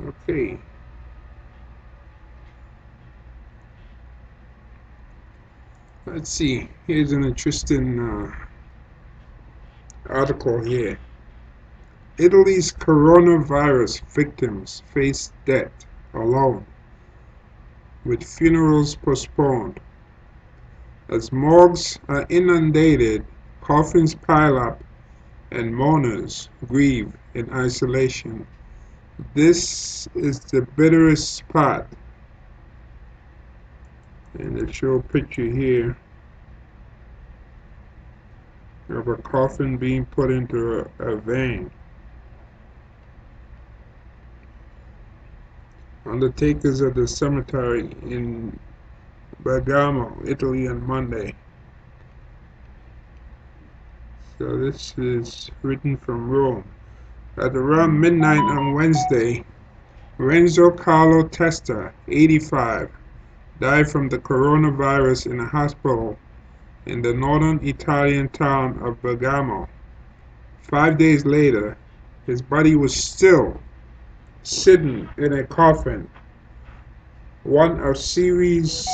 Okay, let's see. Here's an interesting article here. Italy's coronavirus victims face death alone, with funerals postponed. As morgues are inundated, coffins pile up, and mourners grieve in isolation. This is the bitterest part. And they show a picture here of a coffin being put into a van. Undertakers at the cemetery in Bergamo, Italy on Monday. So this is written from Rome. At around midnight on Wednesday, Renzo Carlo Testa, 85, died from the coronavirus in a hospital in the northern Italian town of Bergamo. 5 days later, his body was still sitting in a coffin, one of scores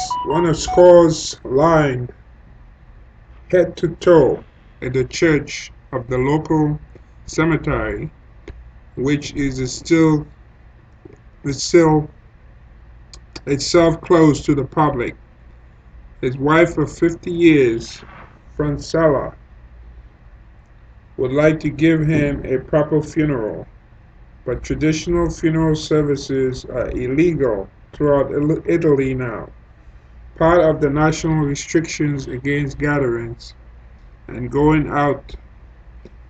lined head to toe in the church of the local cemetery, which is still itself closed to the public. His wife of 50 years, Francella, would like to give him a proper funeral, but traditional funeral services are illegal throughout Italy now, part of the national restrictions against gatherings and going out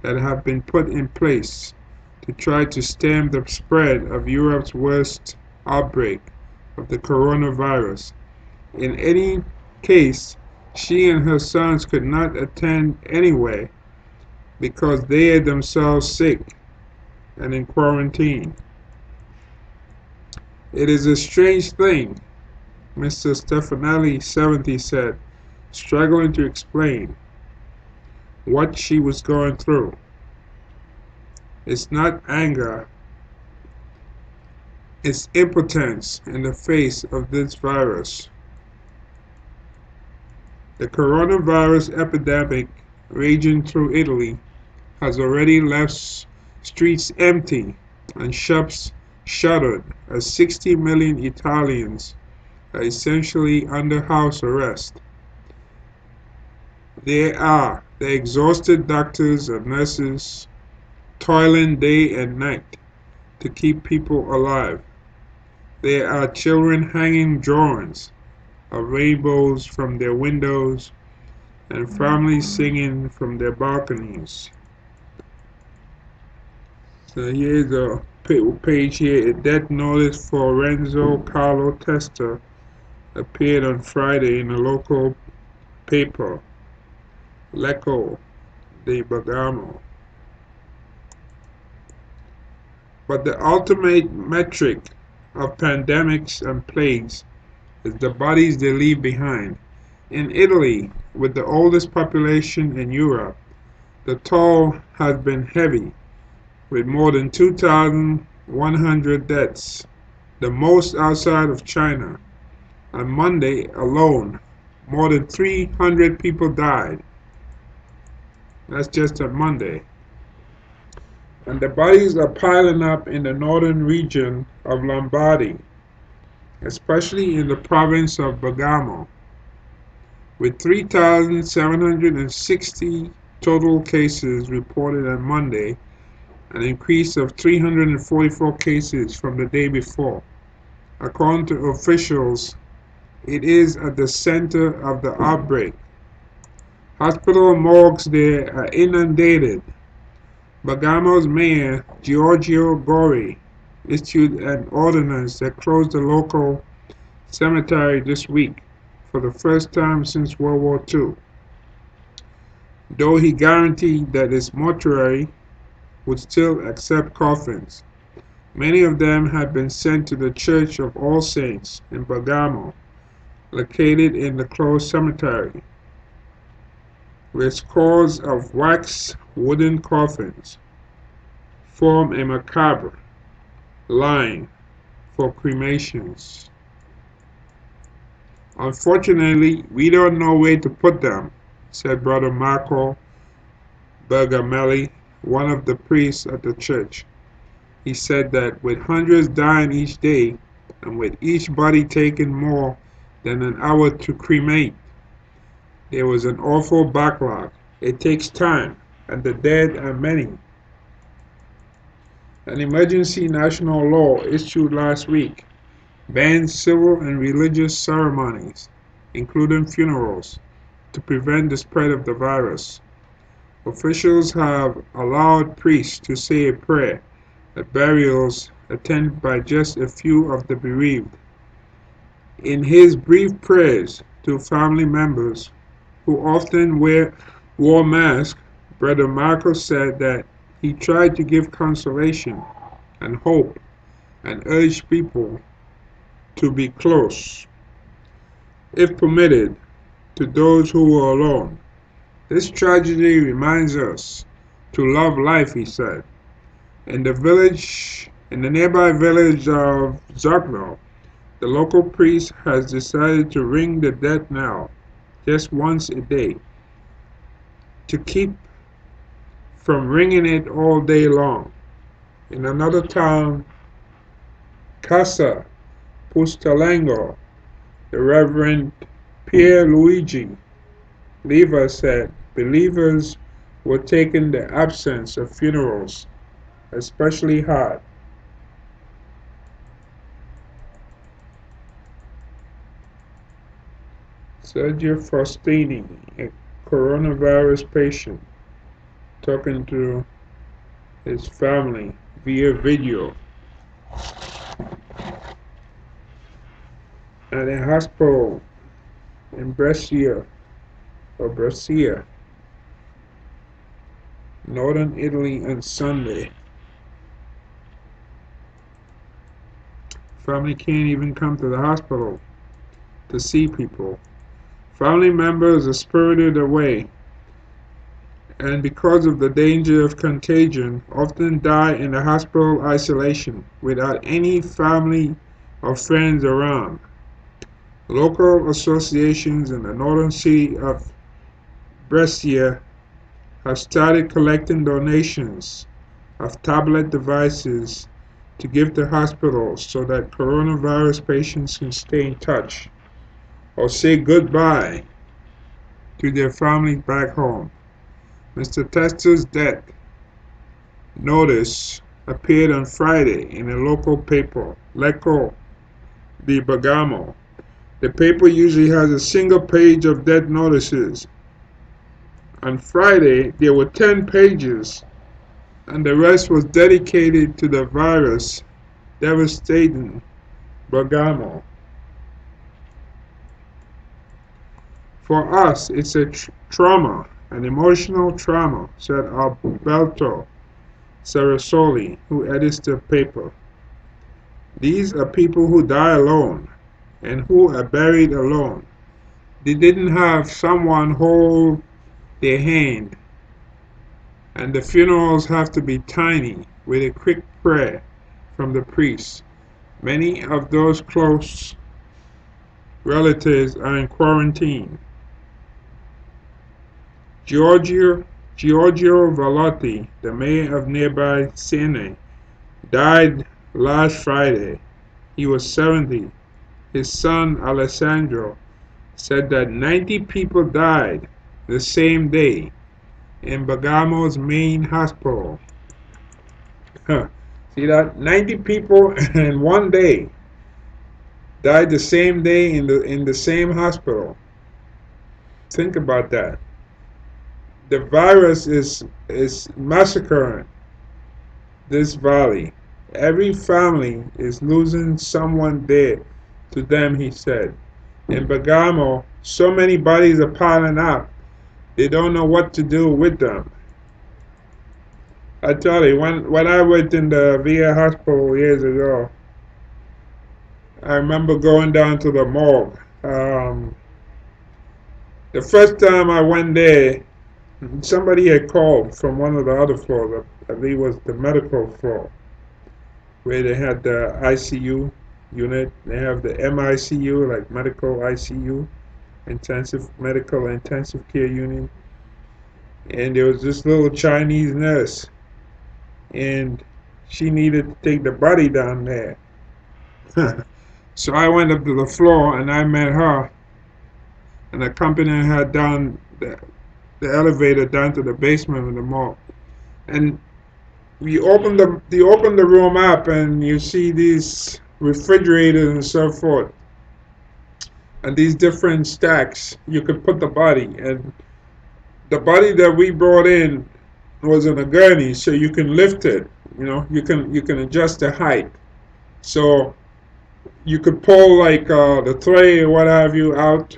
that have been put in place to try to stem the spread of Europe's worst outbreak of the coronavirus. In any case, she and her sons could not attend anyway because they are themselves sick and in quarantine. It is a strange thing, Mr. Stefanelli, 70, said, struggling to explain what she was going through. It's not anger, it's impotence in the face of this virus. The coronavirus epidemic raging through Italy has already left streets empty and shops shuttered as 60 million Italians are essentially under house arrest. There are the exhausted doctors and nurses toiling day and night to keep people alive. There are children hanging drawings of rainbows from their windows and families singing from their balconies. So here's a page here. A death notice for Renzo Carlo Testa appeared on Friday in a local paper, L'Eco di Bergamo. But the ultimate metric of pandemics and plagues is the bodies they leave behind. In Italy, with the oldest population in Europe, the toll has been heavy, with more than 2,100 deaths, the most outside of China. On Monday alone, more than 300 people died. That's just on Monday. And the bodies are piling up in the northern region of Lombardy, especially in the province of Bergamo, with 3,760 total cases reported on Monday, an increase of 344 cases from the day before. According to officials, it is at the center of the outbreak. Hospital morgues there are inundated. Bergamo's mayor, Giorgio Gori, issued an ordinance that closed the local cemetery this week for the first time since World War II, though he guaranteed that its mortuary would still accept coffins. Many of them had been sent to the Church of All Saints in Bergamo, located in the closed cemetery, where scores of wax wooden coffins form a macabre line for cremations. Unfortunately, we don't know where to put them, said Brother Marco Bergamelli, one of the priests at the church. He said that with hundreds dying each day, and with each body taking more than an hour to cremate, there was an awful backlog. It takes time, and the dead are many. An emergency national law issued last week bans civil and religious ceremonies, including funerals, to prevent the spread of the virus. Officials have allowed priests to say a prayer at burials attended by just a few of the bereaved. In his brief prayers to family members who often wore masks, Brother Marcos said that he tried to give consolation and hope and urged people to be close, if permitted, to those who were alone. This tragedy reminds us to love life, he said. In the nearby village of Zogno, the local priest has decided to ring the death knell just once a day to keep from ringing it all day long. In another town, Casa Pustalengo, the Reverend Pierluigi Leva said believers were taking the absence of funerals especially hard. Sergio Faustini, a coronavirus patient, talking to his family via video at a hospital in Brescia, northern Italy on Sunday. Family can't even come to the hospital to see people. Family members are spirited away and because of the danger of contagion, often die in the hospital isolation without any family or friends around. Local associations in the northern city of Brescia have started collecting donations of tablet devices to give to hospitals so that coronavirus patients can stay in touch or say goodbye to their families back home. Mr. Tester's death notice appeared on Friday in a local paper, Lecco di Bergamo. The paper usually has a single page of death notices. On Friday, there were 10 pages, and the rest was dedicated to the virus devastating Bergamo. For us, it's a trauma, an emotional trauma, said Alberto Sarasoli, who edits the paper. These are people who die alone and who are buried alone. They didn't have someone hold their hand, and the funerals have to be tiny with a quick prayer from the priest. Many of those close relatives are in quarantine. Giorgio Vallotti, the mayor of nearby Siena, died last Friday. He was 70. His son Alessandro said that 90 people died the same day in Bergamo's main hospital. See that? 90 people in one day died the same day in the same hospital. Think about that. The virus is massacring this valley. Every family is losing someone dead to them, he said. In Bergamo, so many bodies are piling up, they don't know what to do with them. I tell you, when I went in the VA hospital years ago, I remember going down to the morgue. The first time I went there, somebody had called from one of the other floors. I believe it was the medical floor, where they had the ICU. unit. They have the MICU, like medical ICU, intensive care unit. And there was this little Chinese nurse, and she needed to take the body down there. So I went up to the floor and I met her and accompanied her down the elevator down to the basement of the mall. And we opened the room up and you see these refrigerators and so forth and these different stacks you could put the body, and the body that we brought in was in a gurney, so you can lift it. You can adjust the height, so you could pull like the tray or what have you out,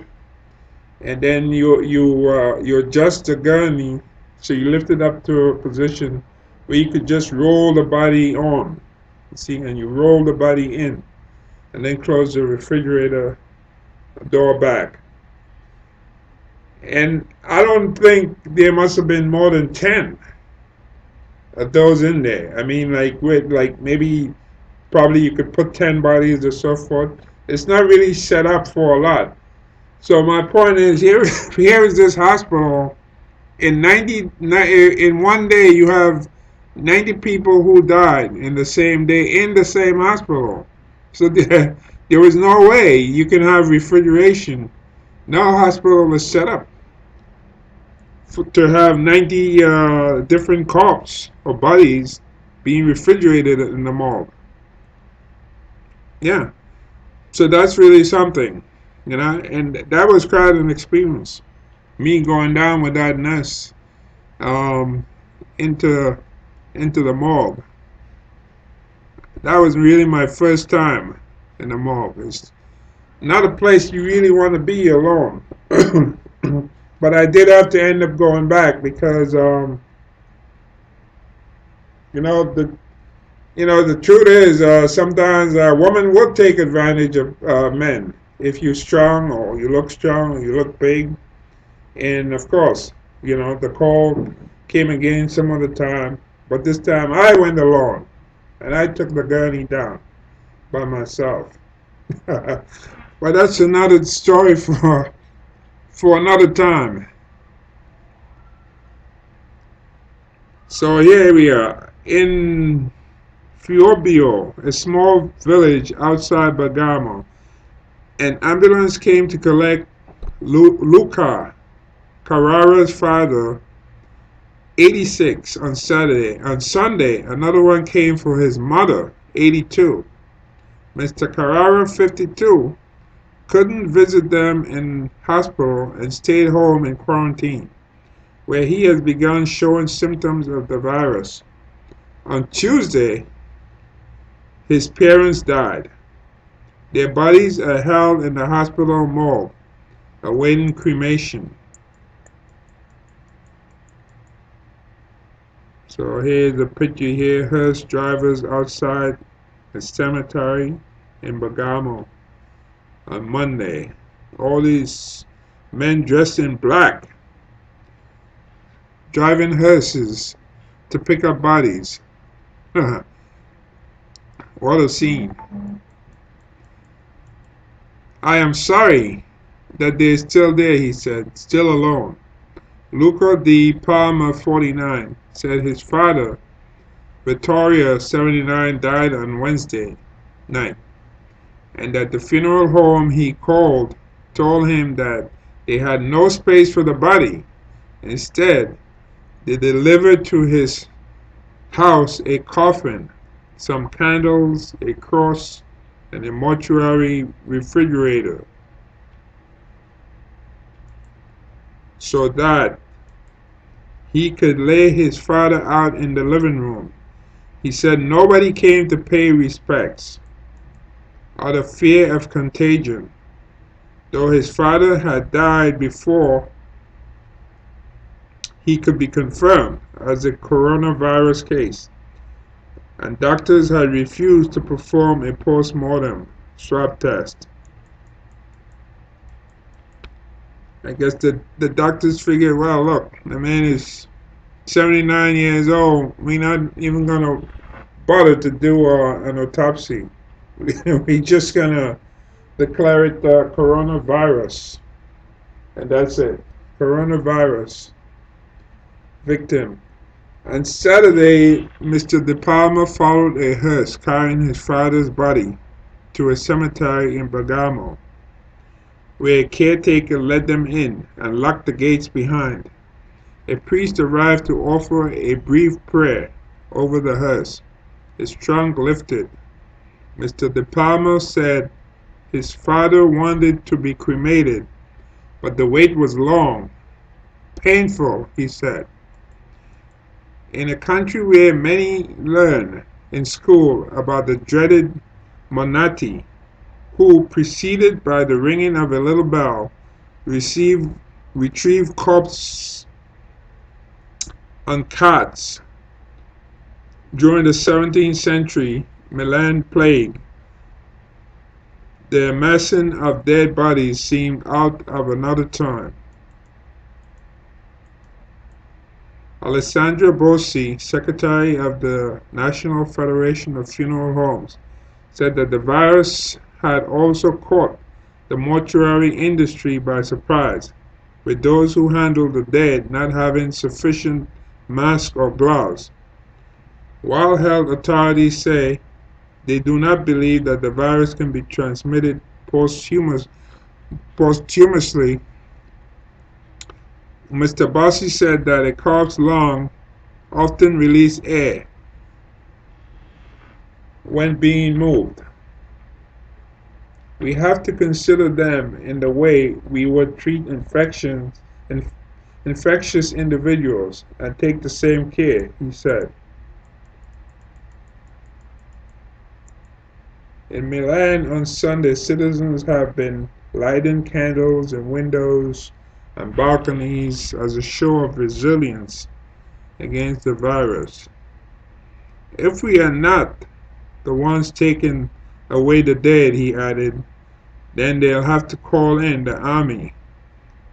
and then you adjust the gurney, so you lift it up to a position where you could just roll the body on. See, and you roll the body in, and then close the refrigerator door back. And I don't think there must have been more than 10 of those in there. I mean, like with like maybe probably you could put 10 bodies or so forth. It's not really set up for a lot. So my point is, here is this hospital. In one day you have 90 people who died in the same day in the same hospital. So there was no way you can have refrigeration. No hospital is set up to have 90 different corpses or bodies being refrigerated in the morgue. Yeah, so that's really something, and that was quite an experience. Me going down with that nurse um, into the morgue. That was really my first time in the morgue. It's not a place you really want to be alone. But I did have to end up going back because you know the the truth is, sometimes a woman will take advantage of men if you're strong or you look strong or you look big. And of course, the call came again some other time, but this time I went alone and I took the gurney down by myself. But that's another story for another time. So here we are in Fiobio, a small village outside Bergamo. An ambulance came to collect Luca Carrara's father, 86, on Saturday. On Sunday, another one came for his mother, 82. Mr. Carrara, 52, couldn't visit them in hospital and stayed home in quarantine, where he has begun showing symptoms of the virus. On Tuesday, his parents died. Their bodies are held in the hospital morgue, awaiting cremation. So here's a picture here, hearse drivers outside the cemetery in Bergamo on Monday. All these men dressed in black driving hearses to pick up bodies. What a scene. I am sorry that they're still there, he said, still alone. Luca di Palma, 49, said his father, Vittoria, 79, died on Wednesday night, and that the funeral home he called told him that they had no space for the body. Instead, they delivered to his house a coffin, some candles, a cross, and a mortuary refrigerator, so that he could lay his father out in the living room. He said nobody came to pay respects out of fear of contagion, though his father had died before he could be confirmed as a coronavirus case, and doctors had refused to perform a post-mortem swab test. I guess the doctors figured, well, look, the man is 79 years old. We're not even going to bother to do an autopsy. We just gonna declare it coronavirus, and that's it. Coronavirus victim. On Saturday, Mr. De Palma followed a hearse carrying his father's body to a cemetery in Bergamo, where a caretaker led them in and locked the gates behind. A priest arrived to offer a brief prayer over the hearse. His trunk lifted. Mr. De Palma said his father wanted to be cremated, but the wait was long. Painful, he said. In a country where many learn in school about the dreaded monati, who, preceded by the ringing of a little bell, receive, retrieve corpses on carts during the 17th century Milan plague, the amassing of dead bodies seemed out of another time. Alessandro Bossi, secretary of the National Federation of Funeral Homes, said that the virus had also caught the mortuary industry by surprise, with those who handled the dead not having sufficient masks or gloves. While health authorities say they do not believe that the virus can be transmitted posthumously, Mr. Bossi said that a corpse's lungs often release air when being moved. We have to consider them in the way we would treat infectious individuals and take the same care, he said. In Milan on Sunday, citizens have been lighting candles in windows and balconies as a show of resilience against the virus. If we are not the ones taking away the dead, he added, then they'll have to call in the army.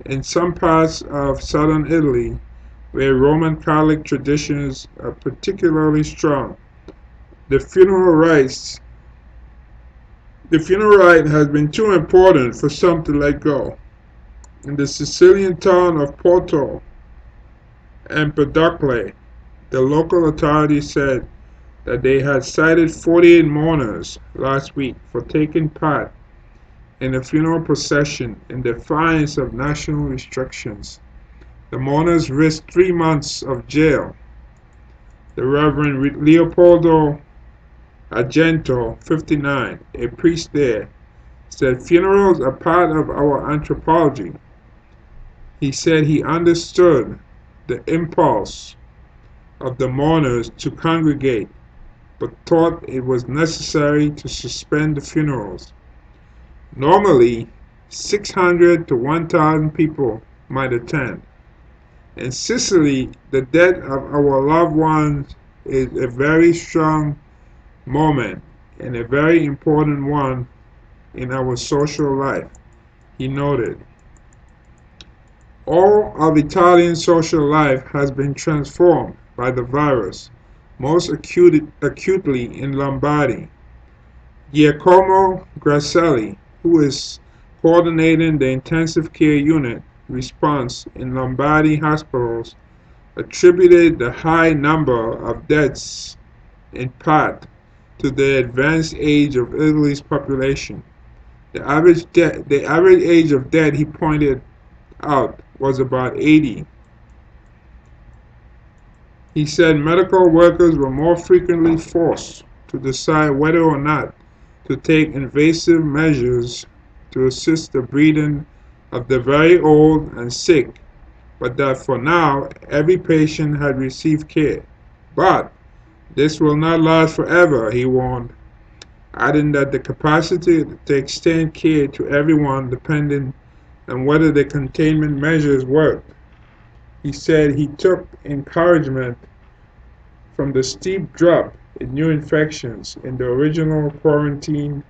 In some parts of southern Italy, where Roman Catholic traditions are particularly strong, the funeral rites the funeral rite has been too important for some to let go. In the Sicilian town of Porto Empedocle, the local authorities said that they had cited 48 mourners last week for taking part in a funeral procession in defiance of national restrictions. The mourners risked 3 months of jail. The Reverend Leopoldo Argento, 59, a priest there, said funerals are part of our anthropology. He said he understood the impulse of the mourners to congregate, but thought it was necessary to suspend the funerals. Normally, 600 to 1,000 people might attend. In Sicily, the death of our loved ones is a very strong moment and a very important one in our social life, he noted. All of Italian social life has been transformed by the virus, most acutely in Lombardy. Giacomo Grasselli, who is coordinating the intensive care unit response in Lombardy hospitals, attributed the high number of deaths in part to the advanced age of Italy's population. The average age of death, he pointed out, was about 80. He said medical workers were more frequently forced to decide whether or not to take invasive measures to assist the breathing of the very old and sick, but that for now every patient had received care. But this will not last forever, he warned, adding that the capacity to extend care to everyone depended on whether the containment measures worked. He said he took encouragement from the steep drop in new infections in the original quarantine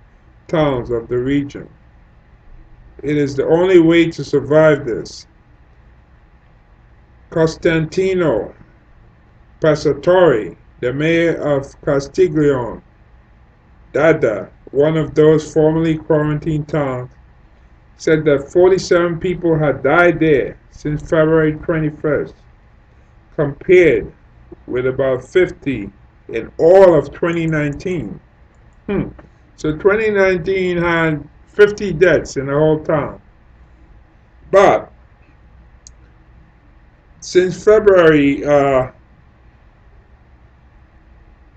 towns of the region. It is the only way to survive this. Costantino Passatore, the mayor of Castiglione d'Adda, one of those formerly quarantined towns, said that 47 people had died there since February 21st, compared with about 50 in all of 2019. Hmm. So 2019 had 50 deaths in the whole town. But since February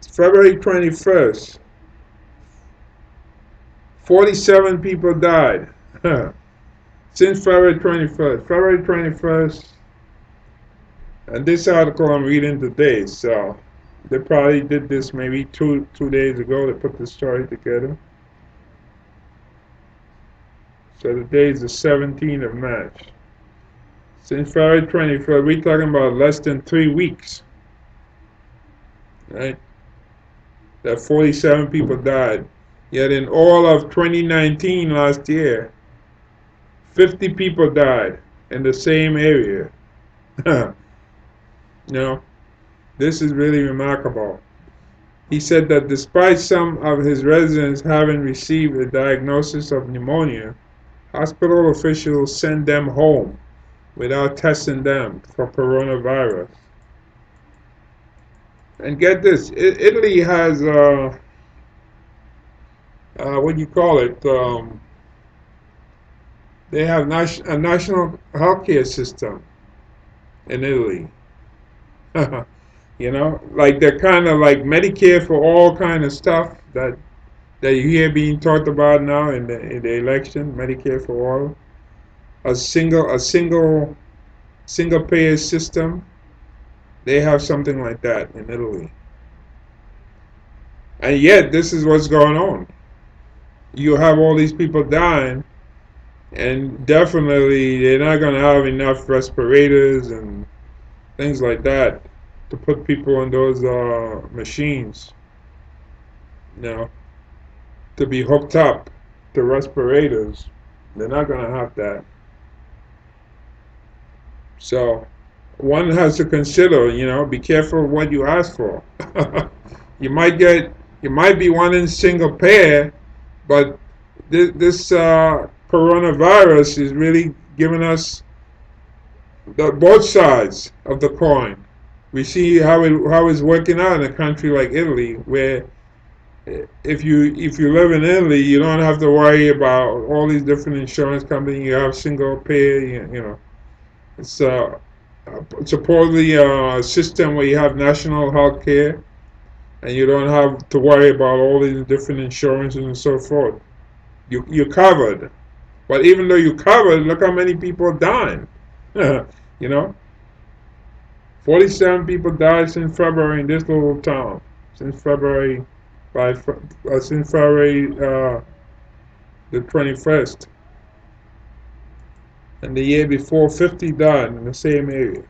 21st, 47 people died. Since February 21st. February 21st, and this article I'm reading today, so they probably did this maybe two days ago. They put the story together. So today is the 17th of March. Since February 21st, we're talking about less than 3 weeks, right? That 47 people died. Yet in all of 2019 last year, 50 people died in the same area. you know, this is really remarkable. He said that despite some of his residents having received a diagnosis of pneumonia, hospital officials sent them home without testing them for coronavirus. And get this, Italy has what do you call it? They have a national healthcare system in Italy. Like they're kind of like Medicare for all kind of stuff that you hear being talked about now in the election. Medicare for all, a single payer system. They have something like that in Italy, and yet this is what's going on. You have all these people dying, and definitely they're not going to have enough respirators and things like that to put people in those machines, you know, to be hooked up to respirators. They're not going to have that. So one has to consider, be careful what you ask for. you might get, you might be wanting single payer, but this coronavirus is really giving us both sides of the coin. We see how it's working out in a country like Italy, where if you live in Italy, you don't have to worry about all these different insurance companies. You have single payer. It's supposedly a system where you have national health care, and you don't have to worry about all these different insurances and so forth. You're covered. But even though you're covered, look how many people are dying. you know, 47 people died since February in this little town. Since February, since February the 21st. And the year before, 50 died in the same area.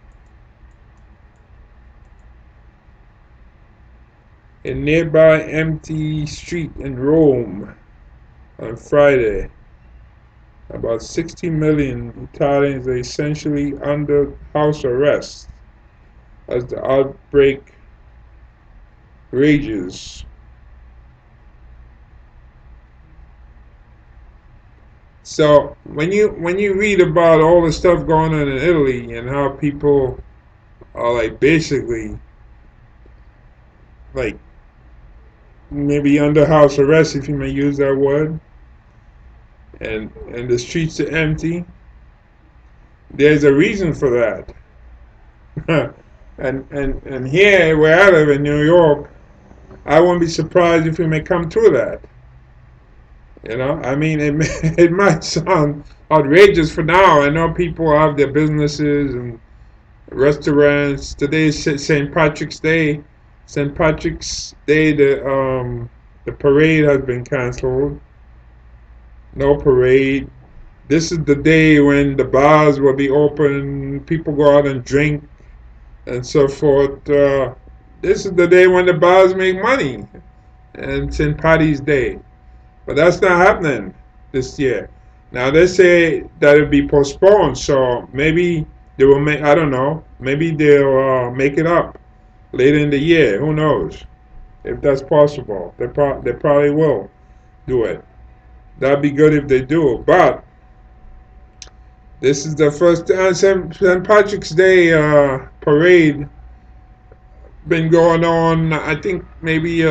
A nearby empty street in Rome on Friday, about 60 million Italians are essentially under house arrest as the outbreak rages. So when you read about all the stuff going on in Italy and how people are like basically like maybe under house arrest, if you may use that word, and the streets are empty, there's a reason for that. and here where I live in New York, I won't be surprised if we may come to that. I mean, it might sound outrageous for now. I know people have their businesses and restaurants. Today is St. Patrick's Day. St. Patrick's Day, the parade has been canceled. No parade. This is the day when the bars will be open. People go out and drink and so forth. This is the day when the bars make money, and St. Patty's Day. But that's not happening this year. Now they say that it'll be postponed, so maybe they will make. I don't know. Maybe they'll make it up later in the year. Who knows if that's possible? They probably will. do it. That'd be good if they do. But this is the first St. Patrick's Day parade been going on. I think maybe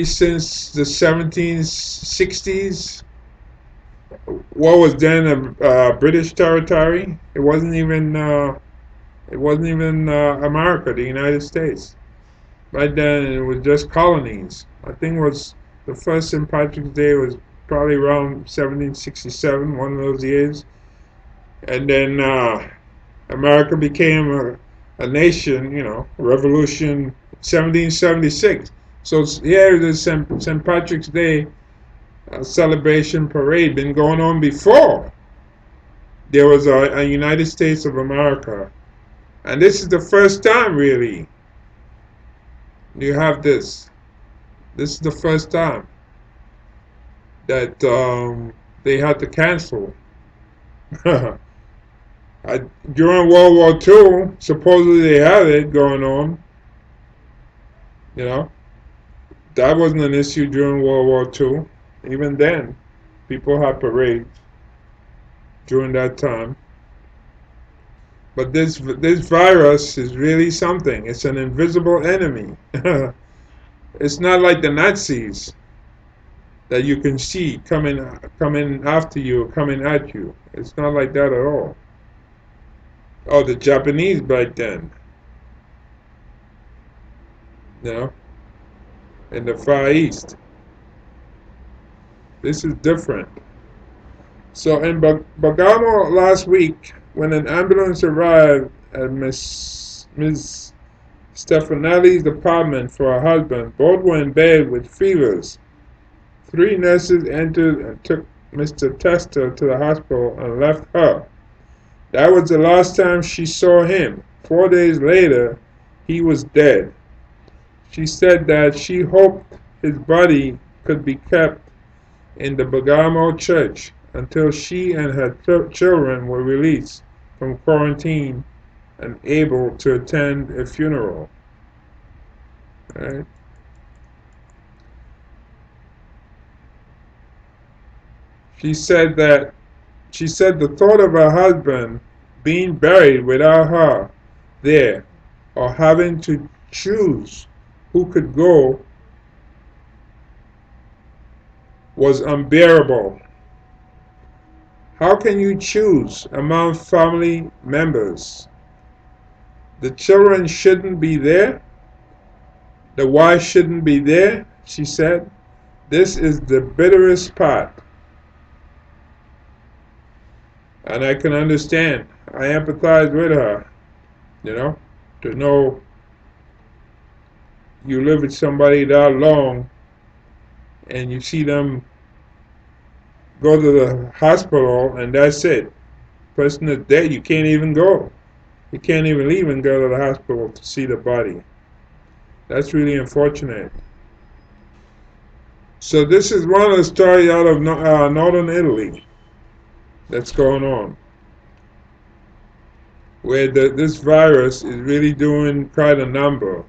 since the 1760s. What was then a British territory? It wasn't even America, the United States. Right then, it was just colonies. I think was the first St. Patrick's Day was probably around 1767, one of those years, and then America became a nation. Revolution 1776. So here is St. Patrick's Day celebration parade been going on before there was a United States of America, and this is the first time really you have this. This is the first time that they had to cancel. During World War II, supposedly they had it going on. You know, that wasn't an issue during World War II. Even then, people had parades during that time. But this virus is really something. It's an invisible enemy. It's not like the Nazis that you can see coming after you, coming at you. It's not like that at all. Oh, the Japanese back then, you know, in the Far East. This is different. So in Bergamo last week, when an ambulance arrived at Ms. Stefanelli's apartment for her husband, both were in bed with fevers. Three nurses entered and took Mr. Tester to the hospital and left her. That was the last time she saw him. 4 days later, he was dead. She said that she hoped his body could be kept in the Bergamo church until she and her children were released from quarantine and able to attend a funeral. Right? She said the thought of her husband being buried without her there, or having to choose who could go, was unbearable. How can you choose among family members? The children shouldn't be there. The wife shouldn't be there, she said. This is the bitterest part. And I can understand. I empathize with her, you know, to know you live with somebody that long and you see them go to the hospital and that's it. Person is dead, you can't even go. You can't even leave and go to the hospital to see the body. That's really unfortunate. So this is one of the stories out of northern Italy that's going on, where this virus is really doing quite a number,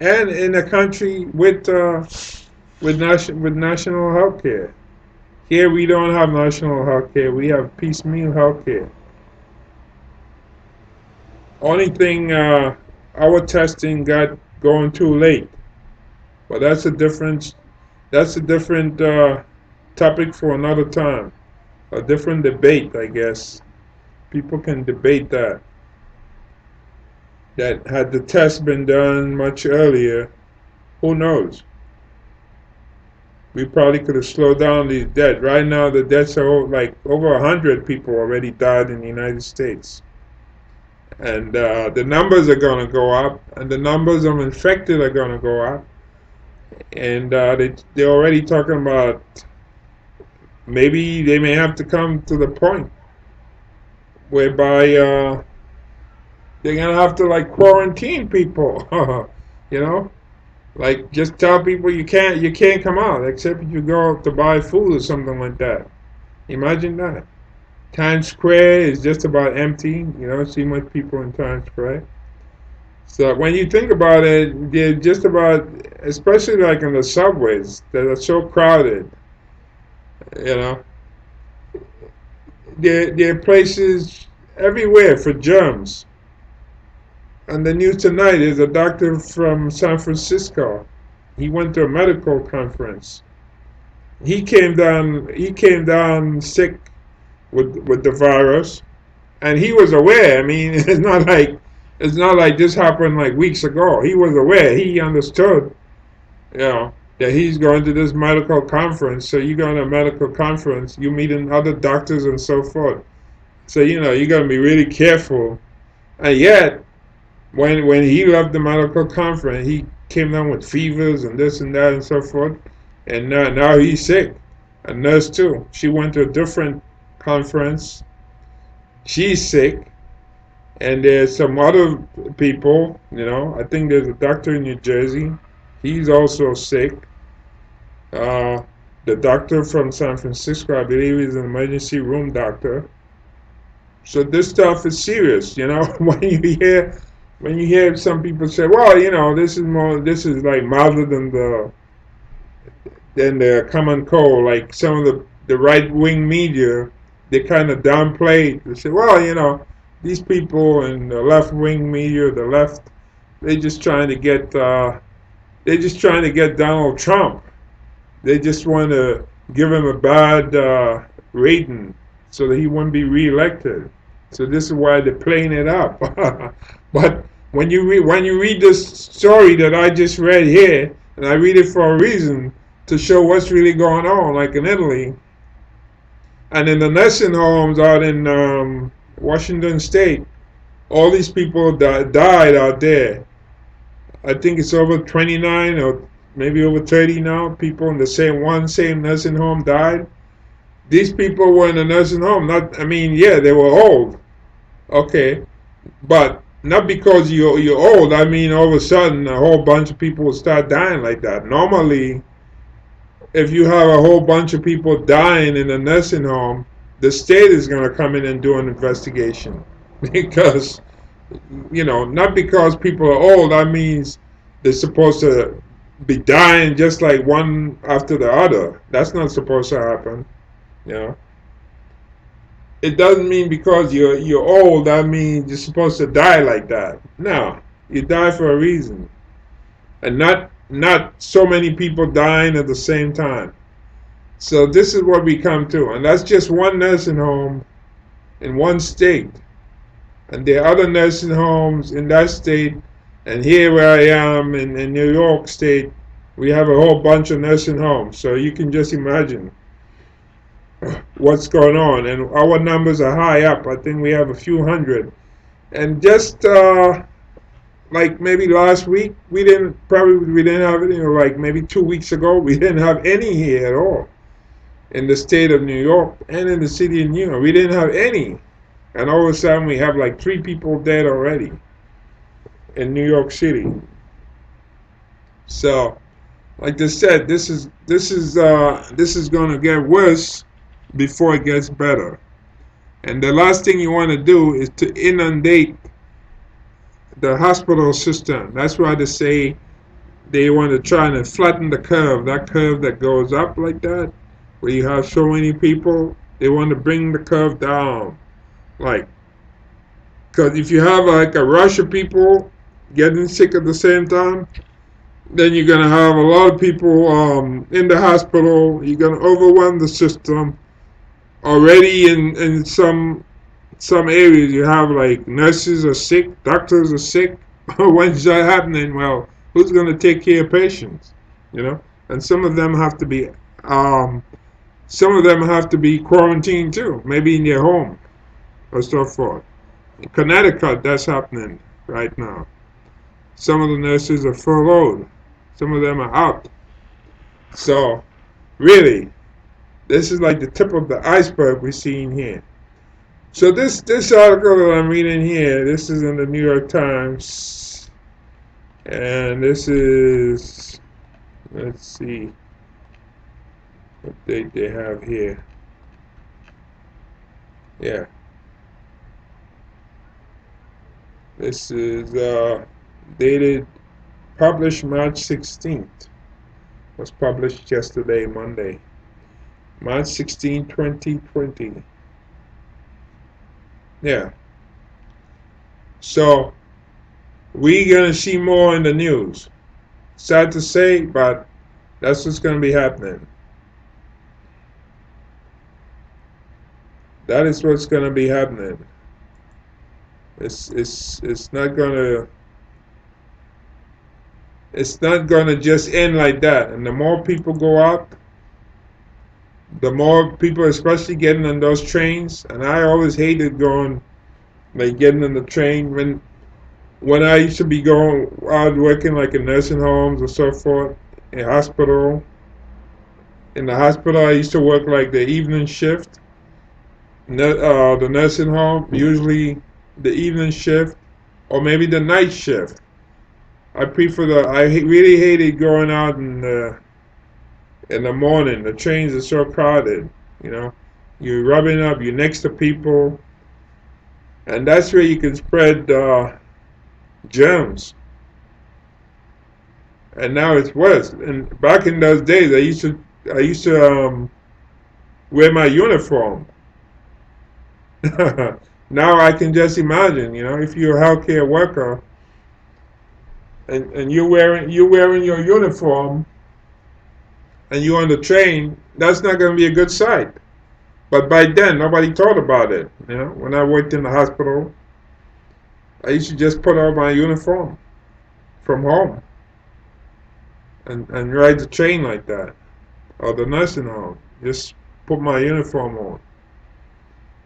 and in a country with national health care. Here we don't have national health care. We have piecemeal health care. Only thing our testing got going too late, but that's a different topic for another time. A different debate, I guess. People can debate that. That had the test been done much earlier, who knows? We probably could have slowed down these deaths. Right now, the deaths are like over 100 people already died in the United States. And the numbers are going to go up, and the numbers of infected are going to go up. And they're already talking about maybe they may have to come to the point whereby they're going to have to like quarantine people, you know? Like just tell people you can't come out except if you go to buy food or something like that. Imagine that. Times Square is just about empty. You don't see much people in Times Square. So when you think about it, they're just about, especially like in the subways that are so crowded, you know, there are places everywhere for germs. And the news tonight is a doctor from San Francisco. He went to a medical conference. He came down. He came down sick with the virus, and he was aware. I mean, it's not like this happened like weeks ago. He was aware. He understood, you know, that he's going to this medical conference. So you go to a medical conference, you meeting other doctors and so forth. So you're gonna be really careful. And yet, when he left the medical conference, he came down with fevers and this and that and so forth. And now he's sick. A nurse too. She went to a different conference. She's sick. And there's some other people, I think there's a doctor in New Jersey. He's also sick. Uh, the doctor from San Francisco, I believe, is an emergency room doctor. So this stuff is serious, when you hear some people say, well, this is like milder than the common cold, like some of the right wing media, they kind of downplay. They say, well, these people in the left wing media, the left, they just trying to get they're just trying to get Donald Trump. They just want to give him a bad rating so that he won't be reelected. So this is why they're playing it up. But when you read this story that I just read here, and I read it for a reason to show what's really going on, like in Italy and in the nursing homes out in Washington State, all these people died out there. I think it's over 29 or maybe over 30 now. People in the same nursing home died. These people were in a nursing home. Not, I mean, yeah, they were old. Okay, but not because you're old. I mean, all of a sudden, a whole bunch of people will start dying like that. Normally, if you have a whole bunch of people dying in a nursing home, the state is going to come in and do an investigation because not because people are old. That means they're supposed to be dying just like one after the other. That's not supposed to happen. You know, it doesn't mean because you're old that means you're supposed to die like that. No, you die for a reason, and not so many people dying at the same time. So this is what we come to, and that's just one nursing home in one state. And there are other nursing homes in that state. And here where I am in New York State, we have a whole bunch of nursing homes. So you can just imagine what's going on. And our numbers are high up. I think we have a few hundred. And just like maybe last week, we didn't have any, or like maybe 2 weeks ago, we didn't have any here at all in the state of New York and in the city of New York. We didn't have any. And all of a sudden, we have like 3 people dead already in New York City. So, like I said, this is going to get worse before it gets better. And the last thing you want to do is to inundate the hospital system. That's why they say they want to try and flatten the curve. That curve that goes up like that, where you have so many people, they want to bring the curve down. Like, because if you have like a rush of people getting sick at the same time, then you're gonna have a lot of people in the hospital. You're gonna overwhelm the system. Already in some areas, you have like nurses are sick, doctors are sick. When's that happening? Well, who's gonna take care of patients? You know, and um, some of them have to be quarantined too, maybe in their home or so forth. In Connecticut, that's happening right now. Some of the nurses are furloughed. Some of them are out. So, really, this is like the tip of the iceberg we're seeing here. So this article that I'm reading here, this is in the New York Times, and this is, let's see what date they have here. Yeah, this is dated published March 16th. Was published yesterday, Monday, March 16, 2020. Yeah. So we're gonna see more in the news. Sad to say, but that's what's gonna be happening. That is what's gonna be happening. It's not gonna just end like that. And the more people go out, the more people, especially getting on those trains. And I always hated going, like getting on the train when I used to be going out working like in nursing homes or so forth, in hospital. In the hospital, I used to work like the evening shift. The nursing home, usually the evening shift or maybe the night shift. I prefer really hated going out in the morning. The trains are so crowded, you know. You're rubbing up, you're next to people, and that's where you can spread germs. And now it's worse. And back in those days, I used to wear my uniform. Now I can just imagine, if you're a healthcare worker and you're wearing your uniform and you're on the train, that's not going to be a good sight. But by then, nobody thought about it. When I worked in the hospital, I used to just put on my uniform from home and ride the train like that, or the nursing home. Just put my uniform on.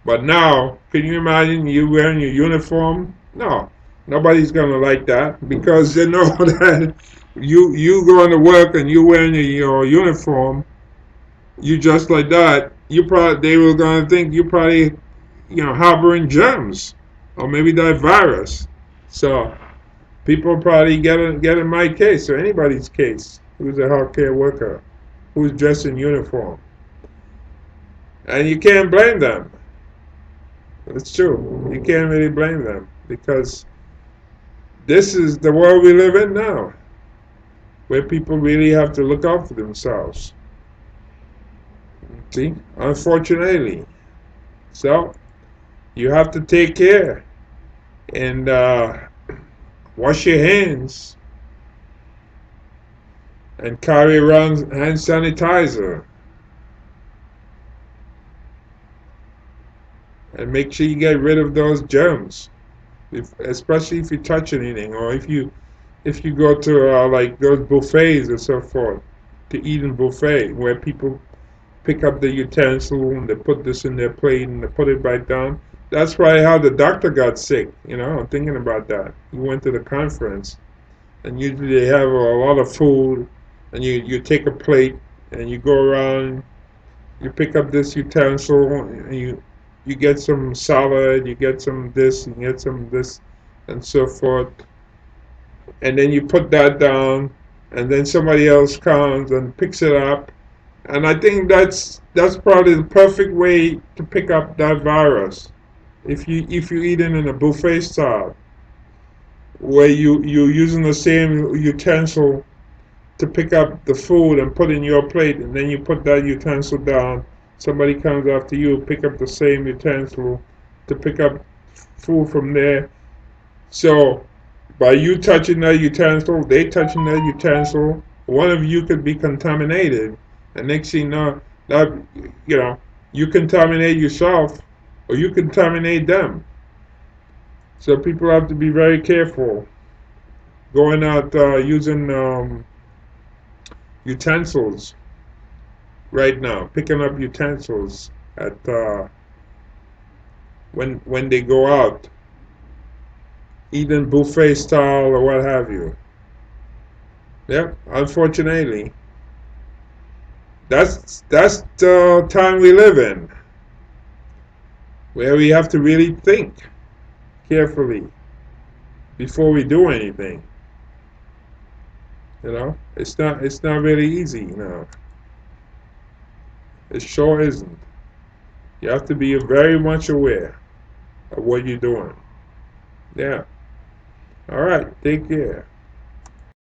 But now, can you imagine you wearing your uniform? No, nobody's gonna like that because they know that you going to work and you wearing your uniform. You just like that. They were gonna think you probably harboring germs or maybe that virus. So people probably get in my case or anybody's case who's a healthcare worker who's dressed in uniform, and you can't blame them. It's true. You can't really blame them because this is the world we live in now, where people really have to look out for themselves. See, unfortunately, so you have to take care and wash your hands and carry around hand sanitizer and make sure you get rid of those germs, especially if you touch anything or if you go to like those buffets or so forth, to eat in buffet where people pick up the utensil and they put this in their plate and they put it back down. That's probably how the doctor got sick. I'm thinking about that. He went to the conference and usually they have a lot of food and you take a plate and you go around, you pick up this utensil and you get some salad, you get some this, you get some this, and so forth, and then you put that down, and then somebody else comes and picks it up, and I think that's probably the perfect way to pick up that virus. If you eating in a buffet style where you're using the same utensil to pick up the food and put in your plate, and then you put that utensil down. Somebody comes after you, pick up the same utensil to pick up food from there. So by you touching that utensil, they touching that utensil, one of you could be contaminated. And next thing you know, that you know, you contaminate yourself or you contaminate them. So people have to be very careful going out using utensils right now, picking up utensils at when they go out, eating buffet style or what have you. Yeah, unfortunately, that's the time we live in, where we have to really think carefully before we do anything. It's not really easy now. It sure isn't. You have to be very much aware of what you're doing. Yeah. All right, take care.